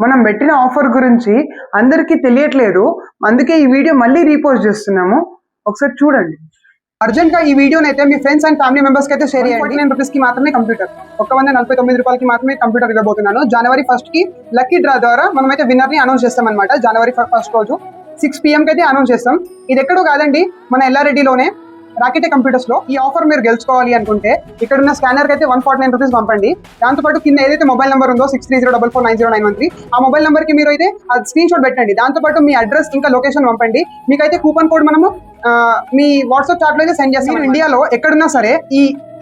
మనం పెట్టిన ఆఫర్ గురించి అందరికీ తెలియట్లేదు. అందుకే ఈ వీడియో మళ్ళీ రీపోస్ట్ చేస్తున్నాము. ఒకసారి చూడండి. అర్జెంట్ గా ఈ వీడియోని అయితే మీ ఫ్రెండ్స్ అండ్ ఫ్యామిలీ మెంబర్స్ కి అయితే షేర్ చేయండి. 49 రూపీస్ కి మాత్రమే కంప్యూటర్, 149 రూపాయలకి మాత్రమే కంప్యూటర్ ఇవ్వబోతున్నాను. జనవరి 1st కి లక్కీ డ్రా ద్వారా మనమైతే విన్నర్ ని అనౌన్స్ చేస్తాం అనమాట. జనవరి 1st రోజు 6 PM కి అయితే అనౌన్స్ చేస్తాం. ఇది ఎక్కడో కాదండి, మన ఎల్లారెడ్డిలోనే రాకెటే కంప్యూటర్స్ లో. ఈ ఆఫర్ మీరు గెలుచుకోవాలి అనుకుంటే ఇక్కడ ఉన్న స్కానర్ కి అయితే 149 రూపీస్ పంపండి. దాంతోపాటు కింద ఏదైతే మొబైల్ నెంబర్ ఉందో 6304490913 ఆ మొబైల్ నెంబర్ కి మీరు అయితే ఆ స్క్రీన్ షాట్ పెట్టండి. దాంతోపాటు మీ అడ్రస్ ఇంకా లొకేషన్ పంపండి. మీకైతే కూపన్ కోడ్ మనము మీ వాట్సాప్ చాట్ లో అయితే సెండ్ చేస్తాం. ఇండియాలో ఎక్కడున్నా సరే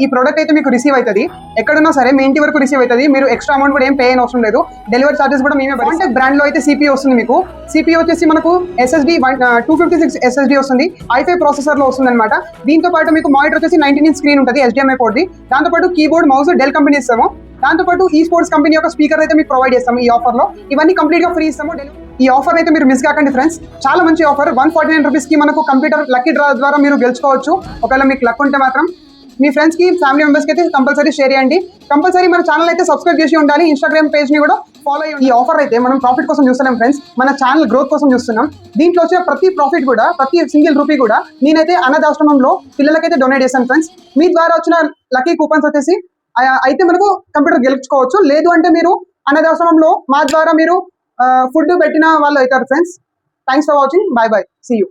ఈ ప్రోడక్ట్ అయితే మీకు రిసీవ్ అవుతుంది. ఎక్కడున్నా సరే మీ ఇంటి వరకు రిసీవ్ అవుతుంది. మీరు ఎక్స్ట్రా అమౌంట్ కూడా ఏం పే అయిన అవసరం లేదు. డెలివరీ చార్జెస్ కూడా మేమే. కాంటాక్ట్ బ్రాండ్ లో అయితే సిపియూ వస్తుంది. మీకు సిపియూ వచ్చేసి మనకు SSD 256 SSD వస్తుంది. i5 ప్రాసెసర్ లో వస్తుంది అనమాట. దీంతో పాటు మీకు మానిటర్ వచ్చేసి 19 ఇంచ్ స్క్రీన్ ఉంటుంది HDMI పోర్ట్ ది. దాంతోపాటు కీబోర్డ్ మౌస్ డెల్ కంపెనీ ఇస్తాము. దాంతోపాటు ఈ స్పోర్ట్స్ కంపెనీ యొక్క స్పీకర్ అయితే మీకు ప్రొవైడ్ చేస్తాము. ఈ ఆఫర్ లో ఇవన్నీ కంప్లీట్ గా ఫ్రీ ఇస్తాము. ఈ ఆఫర్ అయితే మీరు మిస్ కాకండి ఫ్రెండ్స్. చాలా మంచి ఆఫర్. 149 రూపీస్ కి మనకు కంప్యూటర్ లక్కీ డ్రా ద్వారా మీరు గెలుచుకోవచ్చు. ఒకవేళ మీకు లక్ ఉంటే మాత్రం మీ ఫ్రెండ్స్ కి ఫ్యామిలీ మెంబర్స్ కి అయితే కంపల్సరీ షేర్ చేయండి. కంపల్సరీ మన ఛానల్ అయితే సబ్స్క్రైబ్ చేసి ఉండాలి. ఇన్స్టాగ్రామ్ పేజ్ ని కూడా ఫాలో అయ్యి. ఈ ఆఫర్ అయితే మనం ప్రాఫిట్ కోసం చూస్తున్నాం ఫ్రెండ్స్. మన ఛానల్ గ్రోత్ కోసం చూస్తున్నాం. దీంట్లో వచ్చే ప్రతి ప్రాఫిట్ కూడా, ప్రతి సింగిల్ రూపీ కూడా నేనైతే అనాథాశ్రమంలో పిల్లలకైతే డొనేట్ చేశాను ఫ్రెండ్స్. మీ ద్వారా వచ్చిన లక్కీ కూపన్స్ వచ్చేసి అయితే మనకు కంప్యూటర్ గెలుచుకోవచ్చు. లేదు అంటే మీరు అనాథాశ్రమంలో మా ద్వారా మీరు ఫుడ్ పెట్టిన వాళ్ళు అవుతారు friends. Thanks for watching. Bye bye. See you.